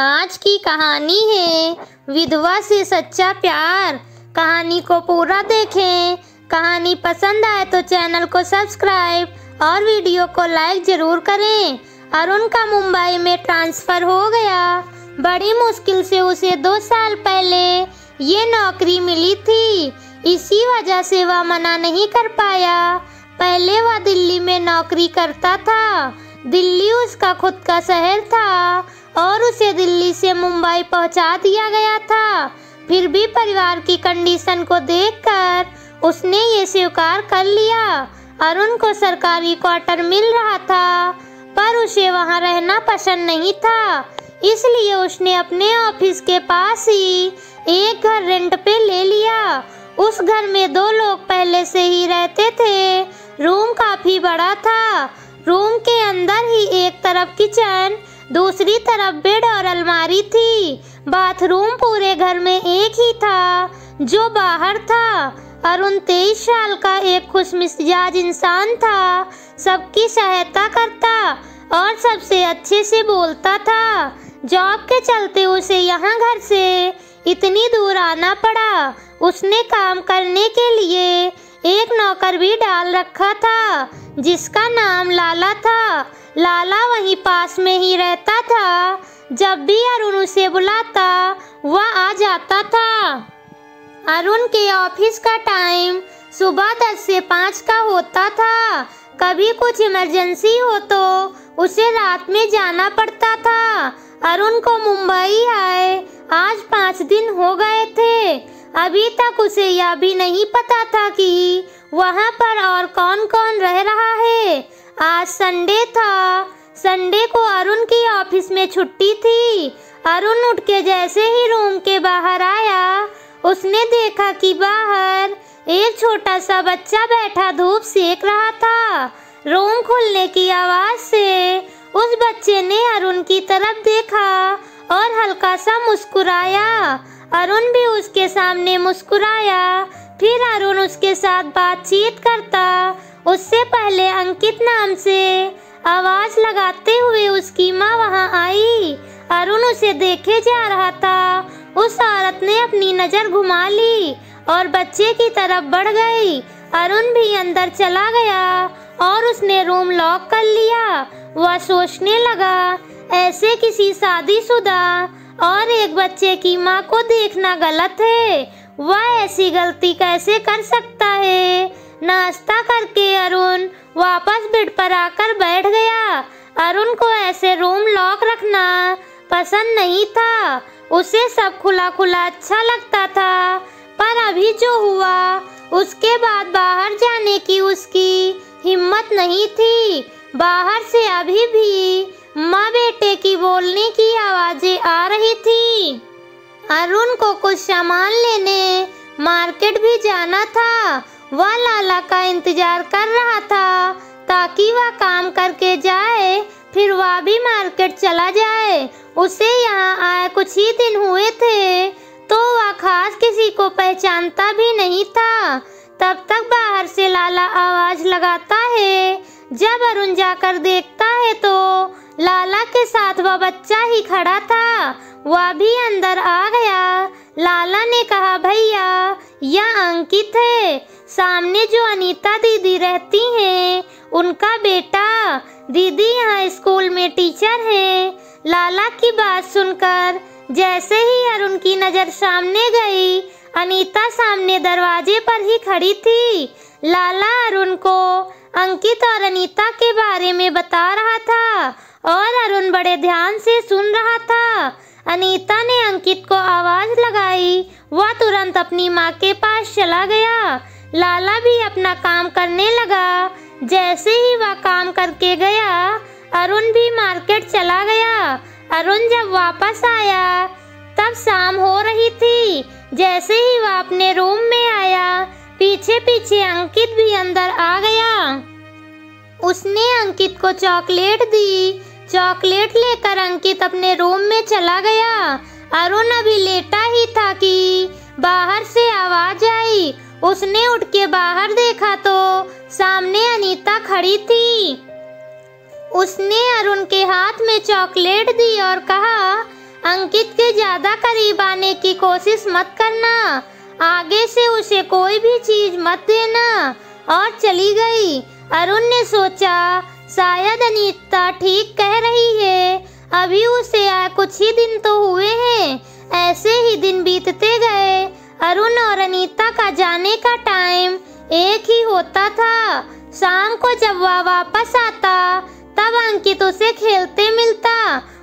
आज की कहानी है विधवा से सच्चा प्यार। कहानी को पूरा देखें। कहानी पसंद आए तो चैनल को सब्सक्राइब और वीडियो को लाइक जरूर करें। अरुण का मुंबई में ट्रांसफर हो गया। बड़ी मुश्किल से उसे 2 साल पहले ये नौकरी मिली थी। इसी वजह से वह मना नहीं कर पाया। पहले वह दिल्ली में नौकरी करता था। दिल्ली उसका खुद का शहर था और उसे दिल्ली से मुंबई पहुंचा दिया गया था। फिर भी परिवार की कंडीशन को देखकर उसने ये स्वीकार कर लिया। अरुण को सरकारी क्वार्टर मिल रहा था पर उसे वहां रहना पसंद नहीं था, इसलिए उसने अपने ऑफिस के पास ही एक घर रेंट पे ले लिया। उस घर में 2 लोग पहले से ही रहते थे। रूम काफी बड़ा था। रूम के अंदर ही एक तरफ किचन, दूसरी तरफ बेड और अलमारी थी। बाथरूम पूरे घर में एक ही था जो बाहर था। अरुण 23 साल का एक खुशमिजाज इंसान था। सबकी सहायता करता और सबसे अच्छे से बोलता था। जॉब के चलते उसे यहाँ घर से इतनी दूर आना पड़ा। उसने काम करने के लिए एक नौकर भी डाल रखा था जिसका नाम लाला था। लाला वहीं पास में ही रहता था। जब भी अरुण उसे बुलाता वह आ जाता था। अरुण के ऑफिस का टाइम सुबह 10 से 5 का होता था। कभी कुछ इमरजेंसी हो तो उसे रात में जाना पड़ता था। अरुण को मुंबई आए आज 5 दिन हो गए थे। अभी तक उसे यह भी नहीं पता था कि वहाँ पर और कौन कौन रह रहा है। आज संडे था। संडे को अरुण की ऑफिस में छुट्टी थी। अरुण उठ के जैसे ही रूम के बाहर आया, उसने देखा कि बाहर एक छोटा सा बच्चा बैठा धूप सेक रहा था। रूम खुलने की आवाज से उस बच्चे ने अरुण की तरफ देखा और हल्का सा मुस्कुराया। अरुण भी उसके सामने मुस्कुराया। फिर अरुण उसके साथ बातचीत करता। उससे पहले अंकित नाम से आवाज लगाते हुए उसकी माँ वहां आई। अरुण उसे देखे जा रहा था। उस औरत ने अपनी नजर घुमा ली और बच्चे की तरफ बढ़ गई। अरुण भी अंदर चला गया और उसने रूम लॉक कर लिया। वह सोचने लगा, ऐसे किसी शादीशुदा और एक बच्चे की माँ को देखना गलत है। वह ऐसी गलती कैसे कर सकता है। नाश्ता करके अरुण वापस बेड पर आकर बैठ गया। अरुण को ऐसे रूम लॉक रखना पसंद नहीं था। उसे सब खुला खुला अच्छा लगता था। पर अभी जो हुआ उसके बाद बाहर जाने की उसकी हिम्मत नहीं थी। बाहर से अभी भी माँ बेटे की बोलने की आवाजें आ रही थी। अरुण को कुछ सामान लेने मार्केट भी जाना था। वह लाला का इंतजार कर रहा था ताकि वह काम करके जाए, फिर वह भी मार्केट चला जाए। उसे यहाँ आए कुछ ही दिन हुए थे तो वह खास किसी को पहचानता भी नहीं था। तब तक बाहर से लाला आवाज लगाता है। जब अरुण जाकर देखता है तो लाला के साथ वह बच्चा ही खड़ा था। वह भी अंदर आ गया। लाला ने कहा, भैया यह अंकित है, सामने जो अनीता दीदी रहती हैं उनका बेटा। दीदी यहाँ स्कूल में टीचर है। लाला की बात सुनकर जैसे ही अरुण की नजर सामने गई, अनीता सामने दरवाजे पर ही खड़ी थी। लाला अरुण को अंकित और अनीता के बारे में बता रहा था और अरुण बड़े ध्यान से सुन रहा था। अनीता ने अंकित को आवाज लगाई। वह तुरंत अपनी माँ के पास चला गया। लाला भी अपना काम करने लगा। जैसे ही वह काम करके गया, अरुण भी मार्केट चला गया। अरुण जब वापस आया तब शाम हो रही थी। जैसे ही वह अपने रूम में आया, पीछे पीछे अंकित भी अंदर आ गया। उसने अंकित को चॉकलेट दी। चॉकलेट लेकर अंकित अपने रूम में चला गया। अरुण अभी लेटा ही था कि बाहर से आवाज आई। उसने उठ के बाहर देखा तो सामने अनीता खड़ी थी। उसने अरुण के हाथ में चॉकलेट दी और कहा, अंकित के ज्यादा करीब आने की कोशिश मत करना, आगे से उसे कोई भी चीज मत देना, और चली गई। अरुण ने सोचा शायद अनीता ठीक कह रही है, अभी उसे कुछ ही दिन तो हुए हैं। ऐसे ही दिन बीतते गए। अरुण और अनीता का जाने का टाइम एक ही होता था। शाम को जब वह वापस आता तब अंकित उसे खेलते मिलता।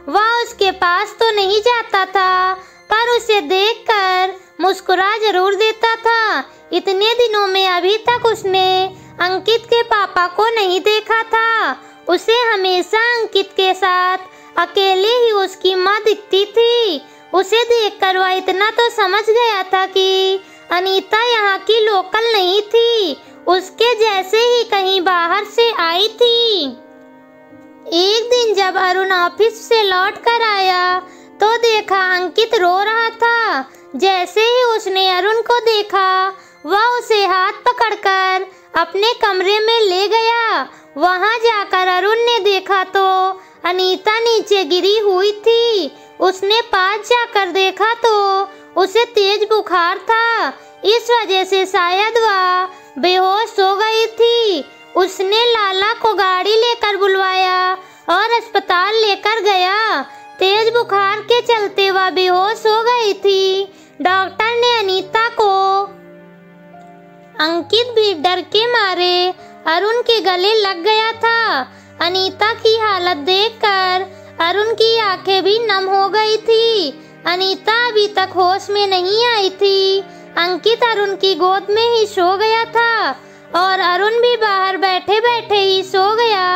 वह उसके पास तो नहीं जाता था, पर उसे देखकर मुस्कुरा जरूर देता था। इतने दिनों में अभी तक उसने अंकित के पापा को नहीं देखा था। उसे हमेशा अंकित के साथ अकेले ही उसकी माँ दिखती थी। उसे देखकर वह इतना तो समझ गया था कि अनीता यहाँ की लोकल नहीं थी, उसके जैसे ही कहीं बाहर से आई थी। एक दिन जब अरुण ऑफिस से लौट कर आया तो देखा अंकित रो रहा था। जैसे ही उसने अरुण को देखा वह उसे हाथ पकड़कर अपने कमरे में ले गया। वहां जाकर अरुण ने देखा तो अनीता नीचे गिरी हुई थी। उसने पास जाकर देखा तो उसे तेज बुखार था, इस वजह से शायद वह बेहोश हो गई थी। उसने लाला को गाड़ी लेकर बुलवाया और अस्पताल लेकर गया। तेज बुखार के चलते वह बेहोश हो गई थी। डॉक्टर ने अनीता को, अंकित भी डर के मारे अरुण के गले लग गया था। अनीता की हालत देखकर अरुण की आंखें भी नम हो गई थी। अनीता अभी तक होश में नहीं आई थी। अंकित अरुण की गोद में ही सो गया था और अरुण भी बाहर बैठे बैठे ही सो गया।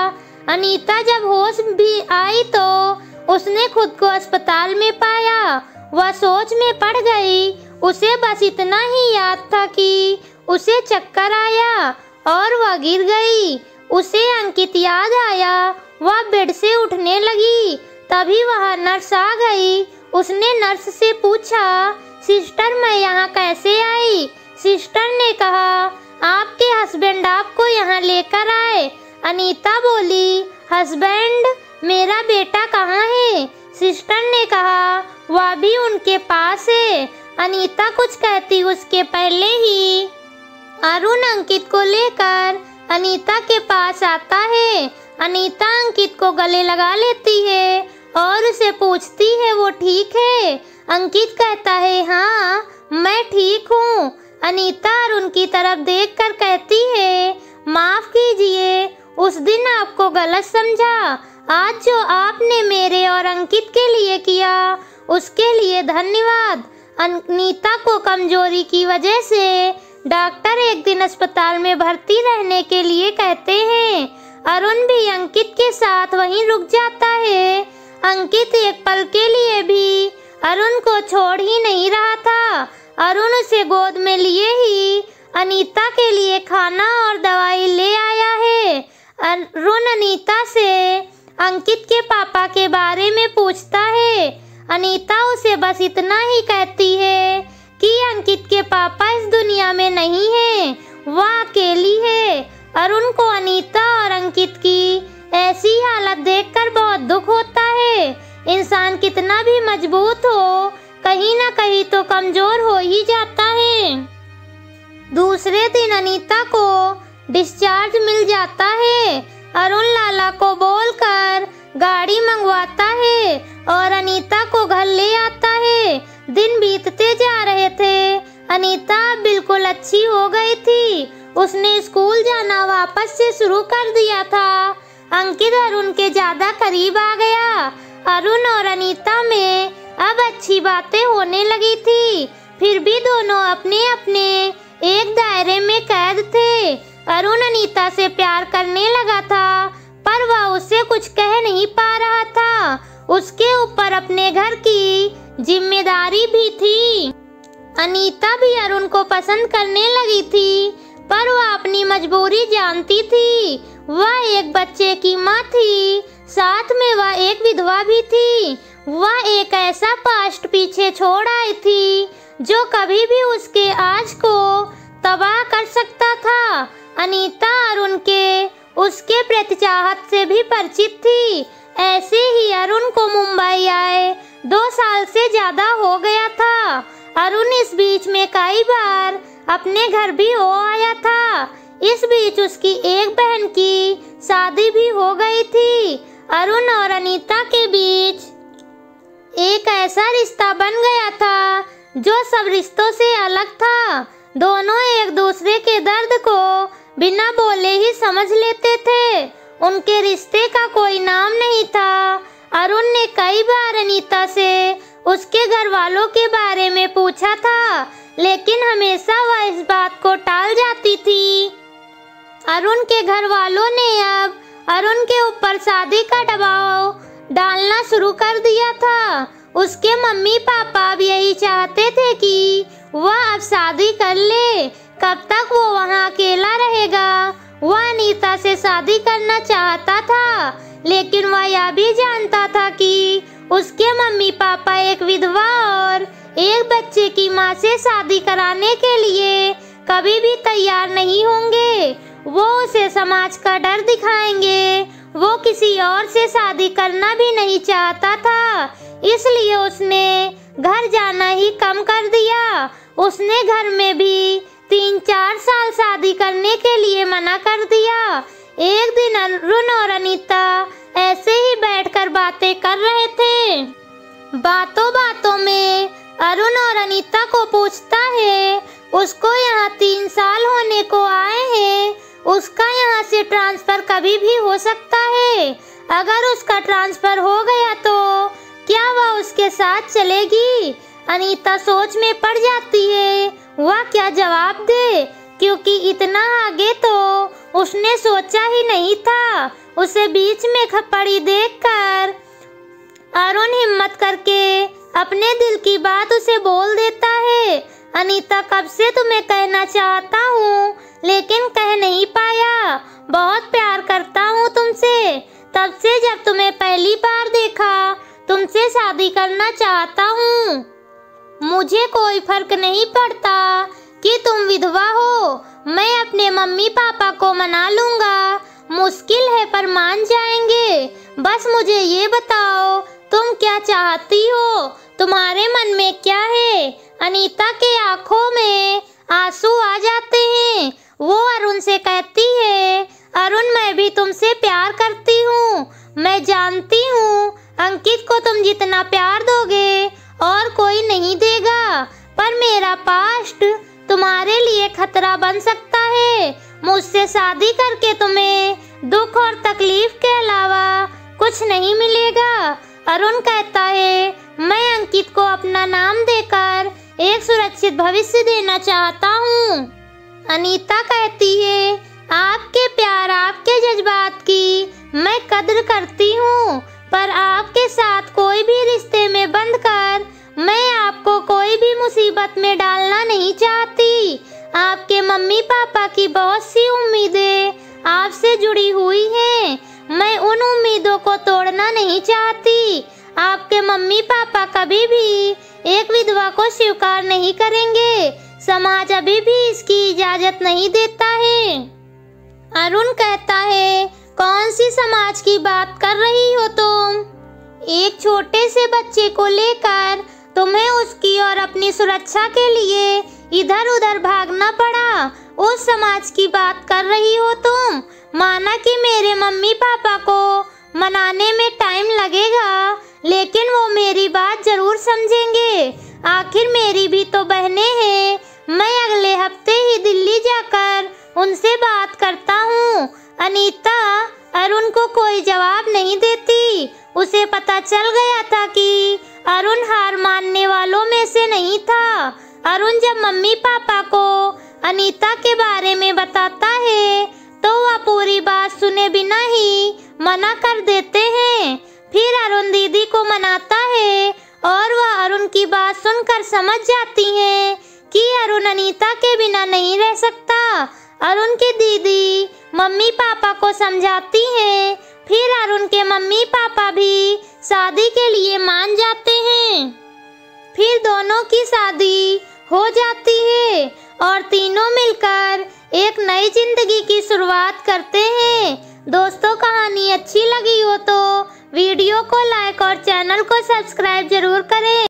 अनीता जब होश भी आई तो उसने खुद को अस्पताल में पाया। वह सोच में पड़ गई। उसे बस इतना ही याद था कि उसे चक्कर आया और वह गिर गई। उसे अंकित याद आया। वह बेड से उठने लगी, तभी वह नर्स आ गई। उसने नर्स से पूछा, सिस्टर मैं यहाँ कैसे आई? सिस्टर ने कहा आपके हस्बैंड आपको यहाँ लेकर आए। अनीता बोली, हस्बैंड? मेरा बेटा कहाँ है? सिस्टर ने कहा वह भी उनके पास है। अनीता कुछ कहती उसके पहले ही अरुण अंकित को लेकर अनीता के पास आता है। अनीता अंकित को गले लगा लेती है और उसे पूछती है वो ठीक है? अंकित कहता है हाँ मैं ठीक हूँ। अनीता अरुण की तरफ देखकर कहती है माफ कीजिए, उस दिन आपको गलत समझा। आज जो आपने मेरे और अंकित के लिए किया उसके लिए धन्यवाद। अनीता को कमजोरी की वजह से डॉक्टर एक दिन अस्पताल में भर्ती रहने के लिए कहते हैं। अरुण भी अंकित के साथ वहीं रुक जाता है। अंकित एक पल के लिए भी अरुण को छोड़ ही नहीं रहा था। अरुण उसे गोद में लिए ही अनीता के लिए खाना और दवाई ले आया है। अरुण अनीता से अंकित के पापा के बारे में पूछता है। अनीता उसे बस इतना ही कहती है कि अंकित के पापा इस दुनिया में नहीं है, वह अकेली है। अरुण को अनीता और अंकित की ऐसी हालत देखकर बहुत दुख होता है। इंसान कितना भी मजबूत हो, कहीं ना कहीं तो कमजोर हो ही जाता है। दूसरे दिन अनीता को डिस्चार्ज मिल जाता है। अरुण लाला को बोलकर गाड़ी मंगवाता है और अनीता को घर ले आता है। दिन बीतते जा रहे थे। अनीता बिल्कुल अच्छी हो गई थी। उसने स्कूल जाना वापस से शुरू कर दिया था। अंकित अरुण के ज्यादा करीब आ गया। अरुण और अनीता में अब अच्छी बातें होने लगी थी। फिर भी दोनों अपने अपने एक दायरे में कैद थे। अरुण अनीता से प्यार करने लगा था, पर वह उससे कुछ कह नहीं पा रहा था। उसके ऊपर अपने घर की जिम्मेदारी भी थी। अनीता भी अरुण को पसंद करने लगी थी, पर वह अपनी मजबूरी जानती थी। वह एक बच्चे की माँ थी, साथ में वह एक विधवा भी थी। वह एक ऐसा पास्ट पीछे छोड़ आई थी जो कभी भी उसके आज को तबाह कर सकता था। अनीता अरुण के उसके प्रति चाहत से भी परिचित थी। ऐसे ही अरुण को मुंबई आए 2 साल से ज्यादा हो गया था। अरुण इस बीच में कई बार अपने घर भी हो आया था। इस बीच उसकी एक बहन की शादी भी हो गई थी। अरुण और अनीता के बीच एक ऐसा रिश्ता बन गया था जो सब रिश्तों से अलग था। दोनों एक दूसरे के दर्द को बिना बोले ही समझ लेते थे। उनके रिश्ते का कोई नाम नहीं था। अरुण ने कई बार अनीता से उसके घर वालों के बारे में पूछा था, लेकिन हमेशा वह इस बात को टाल जाती थी। अरुण के घर वालों ने अब अरुण के ऊपर शादी का दबाव डालना शुरू कर दिया था। उसके मम्मी पापा अब यही चाहते थे कि वह अब शादी कर ले। कब तक वो वहाँ अकेला रहेगा? वह अनीता से शादी करना चाहता था, लेकिन वह यह भी जानता था कि उसके मम्मी पापा एक विधवा और एक बच्चे की माँ से शादी कराने के लिए कभी भी तैयार नहीं होंगे। वो उसे समाज का डर दिखाएंगे। वो किसी और से शादी करना भी नहीं चाहता था, इसलिए उसने घर जाना ही कम कर दिया। उसने घर में भी 3-4 साल शादी करने के लिए मना कर दिया। एक दिन अरुण और अनीता ऐसे ही बैठकर बातें कर रहे थे। बातों बातों में अरुण और अनीता को पूछता है, उसको यहाँ 3 साल होने को आए हैं, उसका यहाँ से ट्रांसफर कभी भी हो सकता है। अगर उसका ट्रांसफर हो गया तो क्या वह उसके साथ चलेगी? अनीता सोच में पड़ जाती है वह क्या जवाब दे, क्योंकि इतना आगे तो उसने सोचा ही नहीं था। उसे बीच में पड़ी देखकर अरुण हिम्मत करके अपने दिल की बात उसे बोल देता है। अनीता, कब से तुम्हें कहना चाहता हूँ लेकिन कह नहीं पाया। बहुत प्यार करता हूँ तुमसे। तब से जब तुम्हें पहली बार देखा तुमसे शादी करना चाहता हूँ। मुझे कोई फर्क नहीं पड़ता कि तुम विधवा हो। मैं अपने मम्मी पापा को मना लूँगा। मुश्किल है पर मान जाएंगे। बस मुझे ये बताओ तुम क्या चाहती हो? तुम्हारे मन में क्या है? अनीता के आंखों में आंसू आ जाते हैं। वो अरुण से कहती है, अरुण, मैं भी तुमसे प्यार करती हूँ। मैं जानती हूँ अंकित को तुम जितना प्यार दोगे और कोई नहीं देगा, पर मेरा पास्ट तुम्हारे लिए खतरा बन सकता है। मुझसे शादी करके तुम्हें दुख और तकलीफ के अलावा कुछ नहीं मिलेगा। अरुण कहता है, मैं अंकित को अपना नाम देकर एक सुरक्षित भविष्य देना चाहता हूँ। अनीता कहती है, आपके प्यार, आपके जज्बात की मैं कद्र करती हूँ, पर आपके साथ कोई भी रिश्ते में बंध कर मैं आपको कोई भी मुसीबत में डालना नहीं चाहती। आपके मम्मी पापा की बहुत सी उम्मीदें आपसे जुड़ी हुई हैं। मैं उन उम्मीदों को तोड़ना नहीं चाहती। आपके मम्मी पापा कभी भी एक विधवा को स्वीकार नहीं करेंगे। समाज अभी भी इसकी इजाजत नहीं देता है। अरुण कहता है, कौन सी समाज की बात कर रही हो तुम? एक छोटे से बच्चे को लेकर तुम्हें उसकी और अपनी सुरक्षा के लिए इधर उधर भागना पड़ा। उस समाज की बात कर रही हो तुम? माना कि मेरे मम्मी पापा को मनाने में टाइम लगेगा, लेकिन वो मेरी बात जरूर समझेंगे। आखिर मेरी भी तो बहनें हैं। मैं अगले हफ्ते ही दिल्ली जाकर उनसे बात करता हूँ। अनीता अरुण को कोई जवाब नहीं देती। उसे पता चल गया था कि अरुण हार मानने वालों में से नहीं था। अरुण जब मम्मी पापा को अनीता के बारे में बताता है तो वह पूरी बात सुने बिना ही मना कर देते हैं। फिर अरुण दीदी को मनाता है और वह अरुण की बात सुनकर समझ जाती है कि अरुण अनीता के बिना नहीं रह सकता। अरुण की दीदी मम्मी पापा को समझाती है। फिर अरुण के मम्मी पापा भी शादी के लिए मान जाते हैं। फिर दोनों की शादी हो जाती है और तीनों मिलकर एक नई जिंदगी की शुरुआत करते हैं। दोस्तों कहानी अच्छी लगी हो तो वीडियो को लाइक और चैनल को सब्सक्राइब जरूर करें।